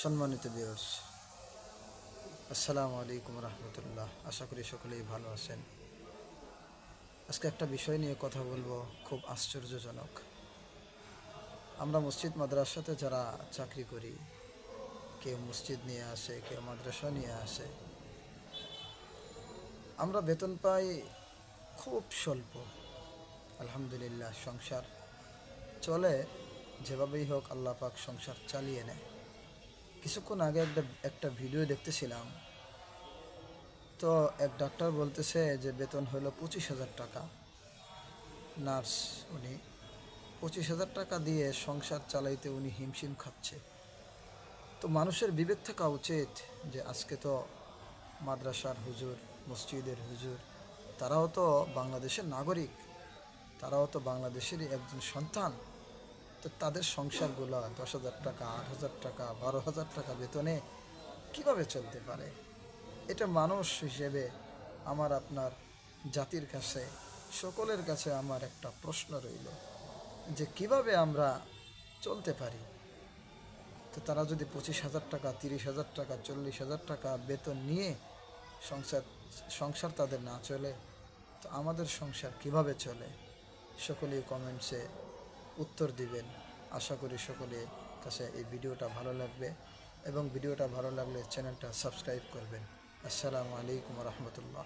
সম্মানিত ভিউয়ার্স, আসসালামু আলাইকুম রহমতুল্লাহ। আশা করি সকলেই ভালো আছেন। আজকে একটা বিষয় নিয়ে কথা বলবো, খুব আশ্চর্যজনক। আমরা মসজিদ মাদ্রাসাতে যারা চাকরি করি, কেউ মসজিদ নিয়ে আসে, কেউ মাদ্রাসা নিয়ে আসে, আমরা বেতন পাই খুব স্বল্প। আলহামদুলিল্লাহ, সংসার চলে, যেভাবেই হোক আল্লাহ পাক সংসার চালিয়ে নেয়। কিছুক্ষণ আগে একটা ভিডিও দেখতেছিলাম, তো এক ডাক্তার বলতেছে যে বেতন হলো 25,000 টাকা। নার্স, উনি 25,000 টাকা দিয়ে সংসার চালাইতে উনি হিমশিম খাচ্ছে। তো মানুষের বিবেক থাকা উচিত যে আজকে তো মাদ্রাসার হুজুর, মসজিদের হুজুর, তারাও তো বাংলাদেশের নাগরিক, তারাও তো বাংলাদেশেরই একজন সন্তান। তো তাদের সংসারগুলো 10,000 টাকা, 8,000 টাকা, 12,000 টাকা বেতনে কিভাবে চলতে পারে? এটা মানুষ হিসেবে আমার, আপনার, জাতির কাছে, সকলের কাছে আমার একটা প্রশ্ন রইল যে কিভাবে আমরা চলতে পারি। তো তারা যদি 25,000 টাকা, 30,000 টাকা, 40,000 টাকা বেতন নিয়ে সংসার সংসার তাদের না চলে, তো আমাদের সংসার কিভাবে চলে? সকলেই কমেন্টসে উত্তর দিবেন। আশা করি সকলের কাছে এই ভিডিওটা ভালো লাগবে, এবং ভিডিওটা ভালো লাগলে চ্যানেলটা সাবস্ক্রাইব করবেন। আসসালামু আলাইকুম রহমতুল্লাহ।